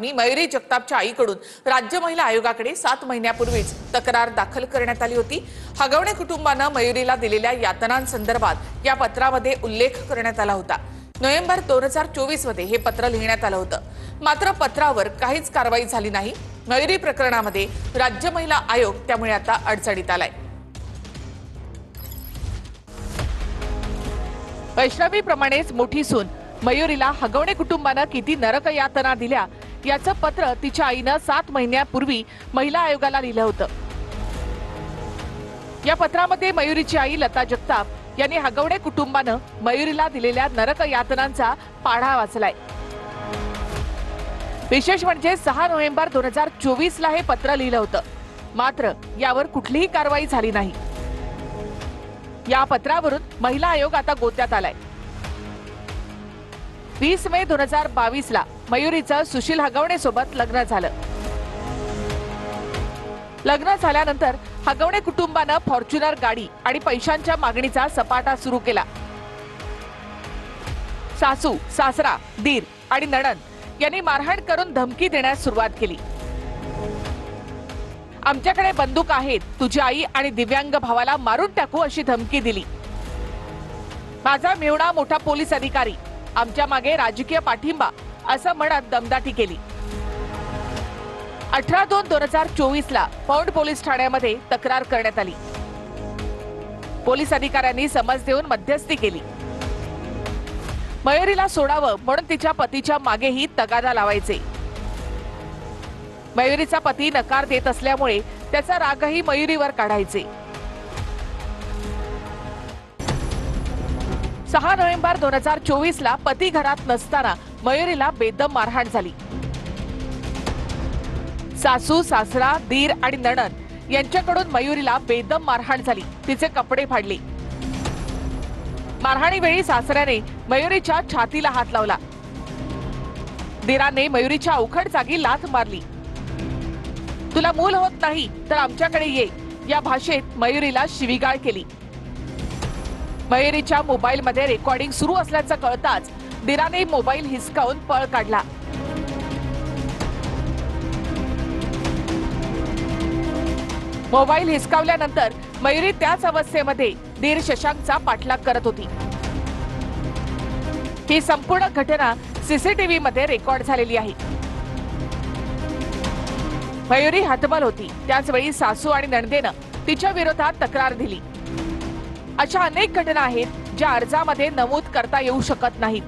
बातमी। मयुरी जगतापच्या आईकडून राज्य महिला आयोगाकडे 7 महिन्यापूर्वीच तक्रार दाखल करण्यात आली होती। हगवणे कुटुंबानं मयुरीला दिलेल्या यातनांसंदर्भात या पत्रामध्ये उल्लेख करण्यात आला होता। नोव्हेंबर 2024 मध्ये हे पत्र लिहिण्यात आलं होतं, मात्र पत्रावर काहीच कारवाई झाली नाही। मयुरी प्रकरणामध्ये राज्य महिला आयोग त्यामुळे आता अडचणीत आलाय। वैष्णवीप्रमाणेच मोठी सून मयुरीला हगवणे कुटुंबानं किती नरक यातना दिल्या याचं पत्र तिच्या आईनं 7 महिन्यापूर्वी महिला आयोगाला लिहिलं होतं। या पत्रामध्ये मयुरीची आई लता जगताप यांनी हगवणे कुटुंबानं मयुरीला दिलेल्या नरक यातनांचा पाढा वाचलाय। विशेष म्हणजे 6 नोव्हेंबर 2024 ला हे पत्र लिहिलं होतं, मात्र यावर कुठलीही कारवाई झाली नाही। या पत्रावरून महिला आयोग आता गोत्यात आलाय। 20 मे 2022 ला मयुरीचं सुशील हगवणे सोबत लग्न झालं। लग्न झाल्यानंतर हगवणे कुटुंबानं फॉर्च्युनर गाडी आणि पैशांच्या मागणीचा सपाटा सुरू केला। सासू, सासरा, दीर आणि नणंद यांनी मारहाण करून धमकी देण्यास सुरुवात केली। आमच्याकडे बंदूक आहेत, तुझी आई आणि दिव्यांग भावाला मारून टाकू अशी धमकी दिली। माझा मेहुणा मोठा पोलीस अधिकारी, आमच्या मागे राजकीय पाठिंबा असं म्हणत दमदाटी केली। 18/2/2024 ला पौंड पोलीस ठाण्यामध्ये तक्रार करण्यात आली। पोलीस अधिकाऱ्यांनी समज देऊन मध्यस्थी केली। मयुरीला सोडावं म्हणून तिच्या पतीच्या मागेही तगादा लावायचे। मयुरीचा पती नकार देत असल्यामुळे त्याचा रागही मयुरीवर काढायचे। 6 नोव्हेंबर 2024 ला पती घरात नसताना मयुरीला बेदम मारहाण झाली। सासू, सासरा, दीर आणि नणंद यांच्याकडून मयुरीला बेदम मारहाण झाली। तिचे कपडे फाडले। मारहाणीवेळी सासऱ्याने मयुरीच्या छातीला हात लावला। दीराने मयुरीच्या अवखड जागी लाथ मारली। तुला मूल होत नाही तर आमच्याकडे ये या भाषेत मयुरीला शिवीगाळ केली। मयुरीच्या मोबाईलमध्ये रेकॉर्डिंग सुरू असल्याचं कळताच दीराने मोबाईल हिसकावून पळ काढला। मोबाईल हिसकावल्यानंतर मयुरी त्याच अवस्थेमध्ये दीर शशांकचा पाठलाग करत होती। ही संपूर्ण घटना सीसीटीव्ही मध्ये रेकॉर्ड झालेली आहे। मयुरी हतबल होती। त्याच वेळी सासू आणि नणंदेनं तिच्या विरोधात तक्रार दिली। अशा अनेक घटना आहेत ज्या अर्जामध्ये नमूद करता येऊ शकत नाहीत।